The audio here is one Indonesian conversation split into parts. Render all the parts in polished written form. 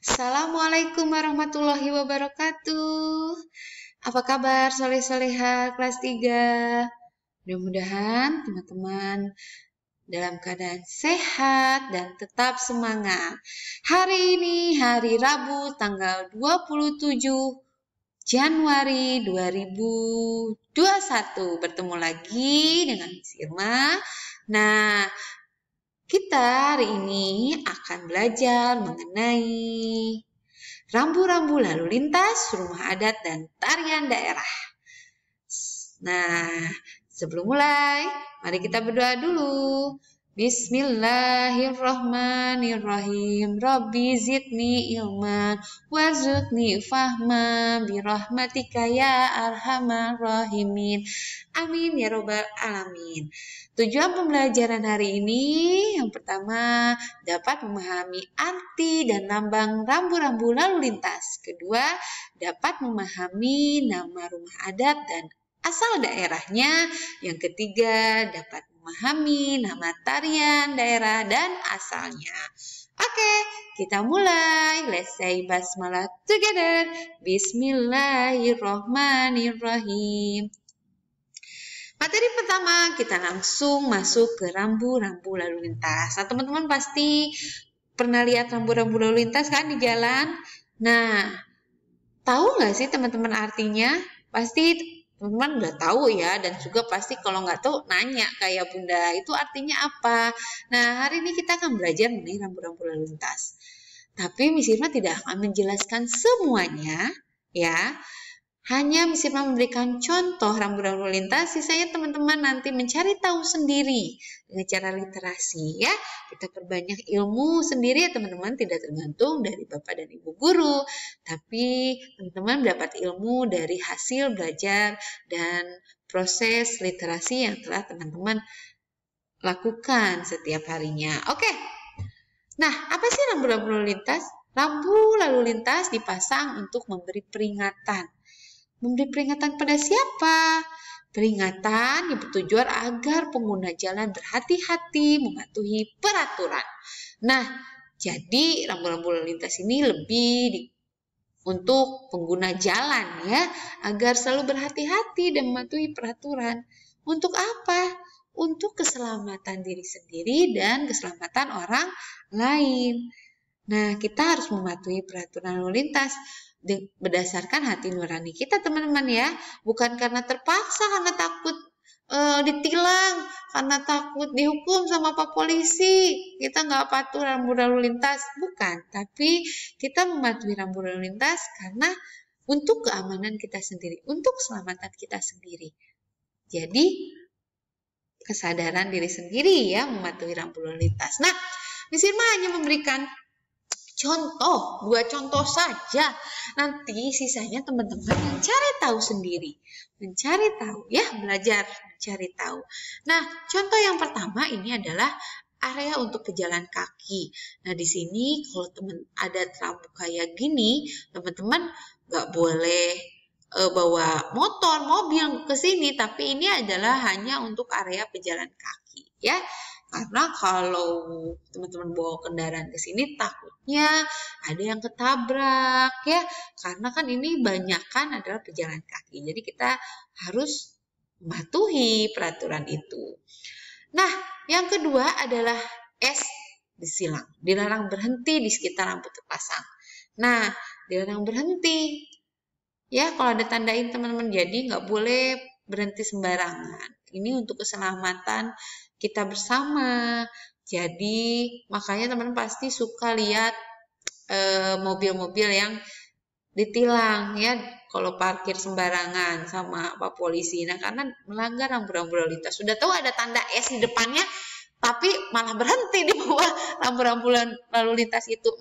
Assalamualaikum warahmatullahi wabarakatuh. Apa kabar soleh-soleha kelas 3? Mudah-mudahan teman-teman dalam keadaan sehat dan tetap semangat. Hari ini hari Rabu tanggal 27 Januari 2021. Bertemu lagi dengan Miss Irma. Nah, kita hari ini akan belajar mengenai rambu-rambu lalu lintas, rumah adat, dan tarian daerah. Nah, sebelum mulai, mari kita berdoa dulu. Bismillahirrahmanirrahim. Rabbi zidni ilman warzuqni fahma birahmatika ya arhamar rahimin. Amin ya robbal alamin. Tujuan pembelajaran hari ini yang pertama dapat memahami arti dan lambang rambu-rambu lalu lintas. Kedua, dapat memahami nama rumah adat dan asal daerahnya. Yang ketiga, dapat memahami nama tarian daerah dan asalnya. Oke, kita mulai. Let's say basmalah together. Bismillahirrahmanirrahim. Materi pertama, kita langsung masuk ke rambu-rambu lalu lintas. Nah, teman-teman pasti pernah lihat rambu-rambu lalu lintas kan di jalan? Nah, tahu nggak sih teman-teman artinya? Pasti teman-teman udah tahu ya, dan juga pasti kalau nggak tahu nanya kayak Bunda, itu artinya apa? Nah, hari ini kita akan belajar mengenai rambu-rambu lalu lintas. Tapi Miss Irma tidak akan menjelaskan semuanya, ya. Hanya Miss Irma memberikan contoh rambu-rambu lalu lintas, sisanya teman-teman nanti mencari tahu sendiri dengan cara literasi ya. Kita perbanyak ilmu sendiri ya teman-teman, tidak tergantung dari Bapak dan Ibu guru, tapi teman-teman mendapat ilmu dari hasil belajar dan proses literasi yang telah teman-teman lakukan setiap harinya. Oke. Nah, apa sih rambu-rambu lalu lintas? Rambu lalu lintas dipasang untuk memberi peringatan. Memberi peringatan pada siapa? Peringatan yang bertujuan agar pengguna jalan berhati-hati mematuhi peraturan. Nah, jadi rambu-rambu lalu lintas ini lebih untuk pengguna jalan ya, agar selalu berhati-hati dan mematuhi peraturan. Untuk apa? Untuk keselamatan diri sendiri dan keselamatan orang lain. Nah, kita harus mematuhi peraturan lalu lintas berdasarkan hati nurani kita teman-teman ya, bukan karena terpaksa, karena takut ditilang, karena takut dihukum sama Pak Polisi kita nggak patuh rambu lalu lintas, bukan, tapi kita mematuhi rambu lalu lintas karena untuk keamanan kita sendiri, untuk keselamatan kita sendiri. Jadi kesadaran diri sendiri ya, mematuhi rambu lalu lintas. Nah, Miss Irma hanya memberikan contoh, 2 contoh saja. Nanti sisanya teman-teman yang cari tahu sendiri. Mencari tahu ya, belajar mencari tahu. Nah, contoh yang pertama ini adalah area untuk pejalan kaki. Nah, di sini kalau teman ada rambu kayak gini, teman-teman nggak boleh bawa motor, mobil ke sini, tapi ini adalah hanya untuk area pejalan kaki ya. Karena kalau teman-teman bawa kendaraan ke sini takutnya ada yang ketabrak ya. Karena kan ini banyakan adalah pejalan kaki. Jadi kita harus mematuhi peraturan itu. Nah, yang kedua adalah S disilang. Dilarang berhenti di sekitar lampu terpasang. Nah, dilarang berhenti. Ya, kalau ada tandain teman-teman, jadi nggak boleh berhenti sembarangan. Ini untuk keselamatan kita bersama. Jadi makanya teman-teman pasti suka lihat mobil-mobil yang ditilang ya kalau parkir sembarangan sama Pak Polisi. Nah, karena melanggar rambu-rambu lalu lintas. Sudah tahu ada tanda S di depannya, tapi malah berhenti di bawah rambu-rambu lalu lintas itu.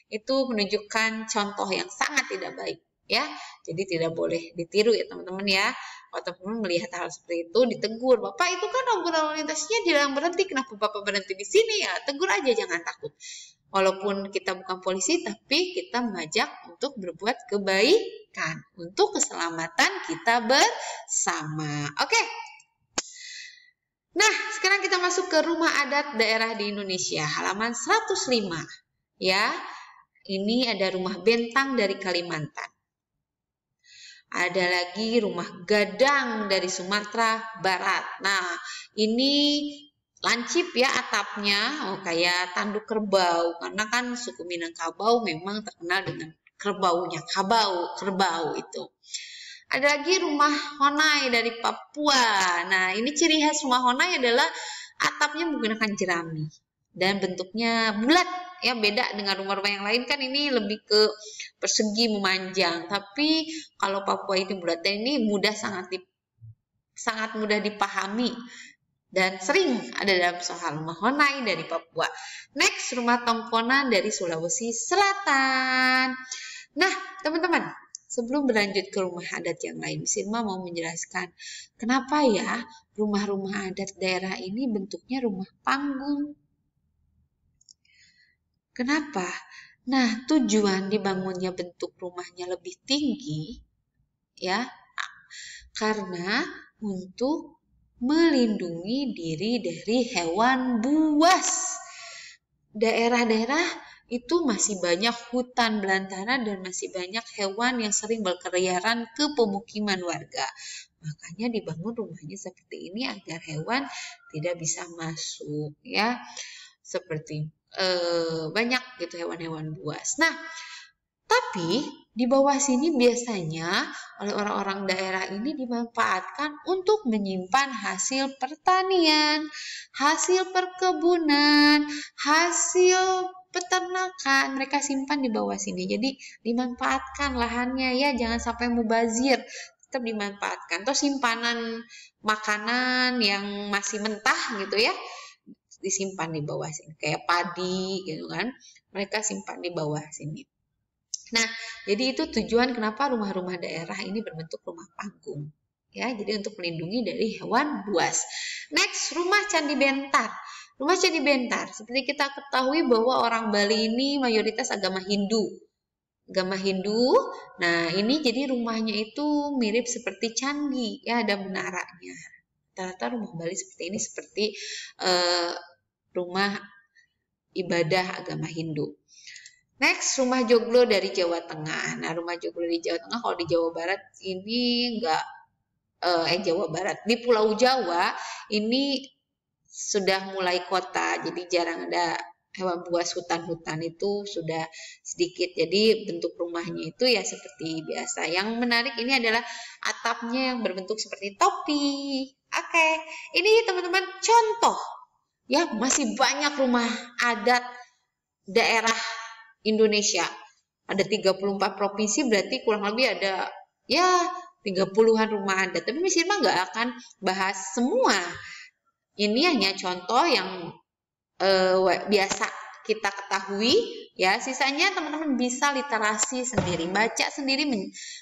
Itu menunjukkan contoh yang sangat tidak baik ya. Jadi tidak boleh ditiru ya teman-teman ya. Kalau teman-teman melihat hal seperti itu, ditegur. Bapak, itu kan rambu lalu lintasnya dilarang berhenti, kenapa Bapak berhenti di sini ya? Tegur aja, jangan takut. Walaupun kita bukan polisi, tapi kita mengajak untuk berbuat kebaikan, untuk keselamatan kita bersama. Oke. Nah, sekarang kita masuk ke rumah adat daerah di Indonesia, halaman 105. Ya. Ini ada rumah bentang dari Kalimantan. Ada lagi rumah gadang dari Sumatera Barat. Nah, ini lancip ya atapnya, kayak tanduk kerbau. Karena kan suku Minangkabau memang terkenal dengan kerbaunya, kerbau itu. Ada lagi rumah Honai dari Papua. Nah, ini ciri khas rumah Honai adalah atapnya menggunakan jerami dan bentuknya bulat. Ya, beda dengan rumah-rumah yang lain kan ini lebih ke persegi memanjang. Tapi kalau Papua ini bulatnya ini sangat mudah dipahami dan sering ada dalam soal rumah Honai dari Papua. Next, rumah Tongkonan dari Sulawesi Selatan. Nah, teman-teman, sebelum berlanjut ke rumah adat yang lain, Sirma mau menjelaskan kenapa ya rumah-rumah adat daerah ini bentuknya rumah panggung. Kenapa? Nah, tujuan dibangunnya bentuk rumahnya lebih tinggi, ya, karena untuk melindungi diri dari hewan buas. Daerah-daerah itu masih banyak hutan belantara dan masih banyak hewan yang sering berkeliaran ke pemukiman warga. Makanya dibangun rumahnya seperti ini agar hewan tidak bisa masuk, ya. Seperti banyak gitu hewan-hewan buas. Nah, tapi di bawah sini biasanya oleh orang-orang daerah ini dimanfaatkan untuk menyimpan hasil pertanian, hasil perkebunan, hasil peternakan. Mereka simpan di bawah sini. Jadi dimanfaatkan lahannya ya, jangan sampai mubazir. Tetap dimanfaatkan. Atau simpanan makanan yang masih mentah gitu ya, disimpan di bawah sini, kayak padi gitu kan, mereka simpan di bawah sini. Nah, jadi itu tujuan kenapa rumah-rumah daerah ini berbentuk rumah panggung, ya, jadi untuk melindungi dari hewan buas. Next, rumah Candi Bentar. Rumah Candi Bentar, seperti kita ketahui bahwa orang Bali ini mayoritas agama Hindu. Nah ini jadi rumahnya itu mirip seperti candi, ya, ada menaranya. Rata-rata rumah Bali seperti ini, seperti rumah ibadah agama Hindu. Next, rumah joglo dari Jawa Tengah. Nah, rumah joglo di Jawa Tengah, kalau di Jawa Barat ini Jawa Barat. Di Pulau Jawa ini sudah mulai kota, jadi jarang ada hewan buas, hutan-hutan itu sudah sedikit. Jadi bentuk rumahnya itu ya seperti biasa. Yang menarik ini adalah atapnya yang berbentuk seperti topi. Oke, ini teman-teman contoh. Ya, masih banyak rumah adat daerah Indonesia. Ada 34 provinsi, berarti kurang lebih ada ya 30-an rumah adat. Tapi Sirma nggak akan bahas semua. Ini hanya contoh yang biasa kita ketahui, ya. Sisanya teman-teman bisa literasi sendiri, baca sendiri,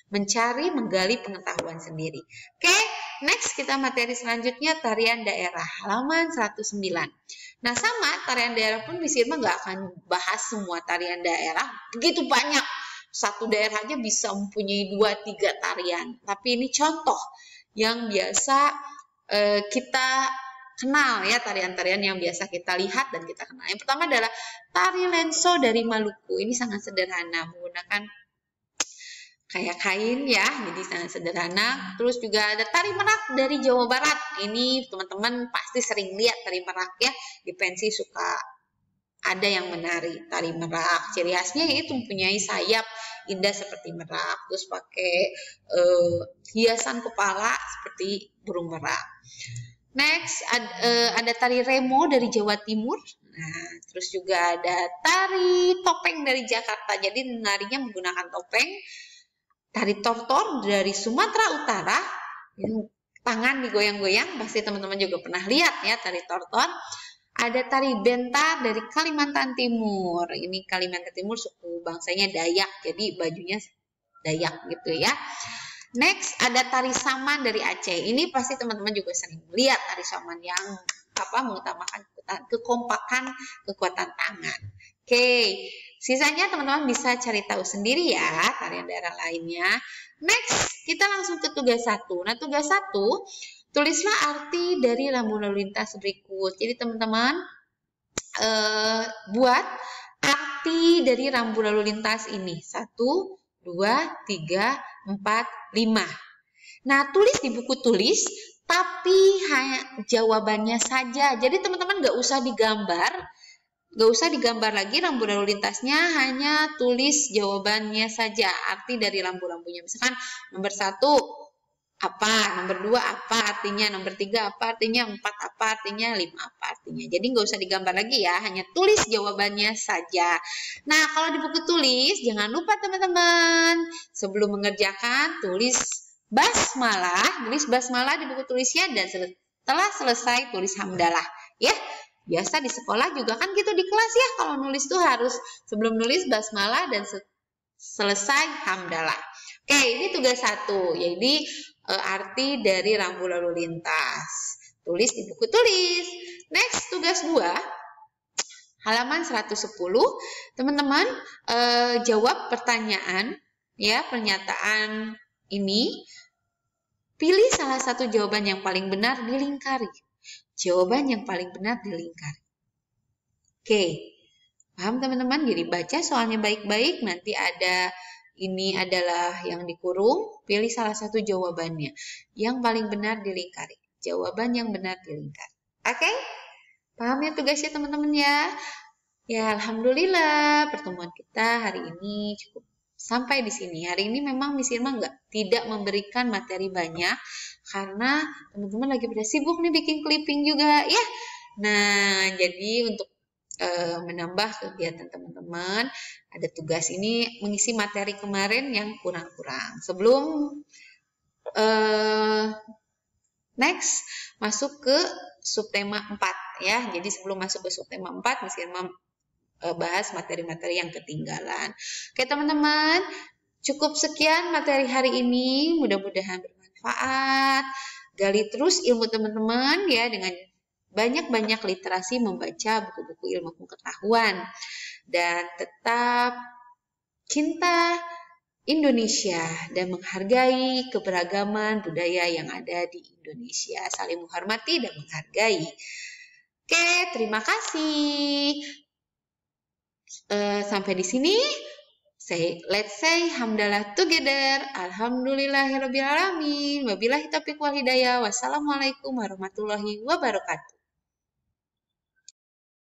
mencari, menggali pengetahuan sendiri. Oke, next kita materi selanjutnya tarian daerah, halaman 109. Nah, sama tarian daerah pun Sirma nggak akan bahas semua tarian daerah, begitu banyak. Satu daerah aja bisa mempunyai 2-3 tarian. Tapi ini contoh yang biasa kita kenal ya, tarian-tarian yang biasa kita lihat dan kita kenal. Yang pertama adalah tari lenso dari Maluku. Ini sangat sederhana, menggunakan kayak kain ya, jadi sangat sederhana. Terus juga ada tari merak dari Jawa Barat. Ini teman-teman pasti sering lihat tari merak ya, di pensi suka ada yang menari tari merak. Ciri khasnya itu mempunyai sayap indah seperti merak, terus pakai hiasan kepala seperti burung merak. Next, ada tari remo dari Jawa Timur. Nah, terus juga ada tari topeng dari Jakarta. Jadi narinya menggunakan topeng. Tari tortor dari Sumatera Utara. Ini tangan digoyang-goyang. Pasti teman-teman juga pernah lihat ya tari tortor. Ada tari bentar dari Kalimantan Timur. Ini Kalimantan Timur suku bangsanya Dayak. Jadi bajunya Dayak gitu ya. Next, ada tari saman dari Aceh. Ini pasti teman-teman juga sering lihat tari saman yang mengutamakan kekompakan, kekuatan tangan. Oke, sisanya teman-teman bisa cari tahu sendiri ya tarian daerah lainnya. Next, kita langsung ke tugas 1. Nah, tugas 1, tulislah arti dari rambu lalu lintas berikut. Jadi teman-teman buat arti arti dari rambu lalu lintas ini. 1, 2, 3, 4, 5. Nah, tulis di buku tulis, tapi hanya jawabannya saja. Jadi teman-teman nggak usah digambar lagi rambu lalu lintasnya, hanya tulis jawabannya saja, arti dari rambu-rambunya. Misalkan nomor 1 apa, nomor 2 apa artinya, nomor 3 apa artinya, 4 apa artinya, 5 apa artinya. Jadi nggak usah digambar lagi ya, hanya tulis jawabannya saja. Nah, kalau di buku tulis, jangan lupa teman-teman, sebelum mengerjakan, tulis basmalah di buku tulisnya, dan setelah selesai tulis hamdalah. Ya, biasa di sekolah juga kan gitu di kelas ya, kalau nulis tuh harus sebelum nulis basmalah dan selesai hamdalah. Oke, ini tugas 1, jadi arti dari rambu lalu lintas. Tulis di buku tulis. Next, tugas 2, halaman 110. Teman-teman jawab pertanyaan, ya, pernyataan ini. Pilih salah satu jawaban yang paling benar, dilingkari. Jawaban yang paling benar dilingkari. Oke, paham teman-teman? Jadi baca soalnya baik-baik, nanti ada ini adalah yang dikurung, pilih salah satu jawabannya. Yang paling benar dilingkari. Jawaban yang benar dilingkari. Oke? Paham ya tugasnya teman-teman ya? Ya, alhamdulillah pertemuan kita hari ini cukup sampai di sini. Hari ini memang Miss Irma tidak memberikan materi banyak karena teman-teman lagi pada sibuk nih bikin clipping juga ya. Nah, jadi untuk menambah kegiatan teman-teman, ada tugas ini mengisi materi kemarin yang kurang-kurang. Sebelum next masuk ke subtema 4 ya. Jadi sebelum masuk ke subtema 4, Miss Irma bahas materi-materi yang ketinggalan. Oke teman-teman, cukup sekian materi hari ini. Mudah-mudahan bermanfaat. Gali terus ilmu teman-teman ya dengan banyak-banyak literasi, membaca buku-buku ilmu pengetahuan, dan tetap cinta Indonesia dan menghargai keberagaman budaya yang ada di Indonesia. Saling menghormati dan menghargai. Oke, terima kasih. Sampai di sini. Let's say hamdalah together. Alhamdulillahirrabbilalamin. Wabillahi taufiq wal hidayah. Wassalamualaikum warahmatullahi wabarakatuh.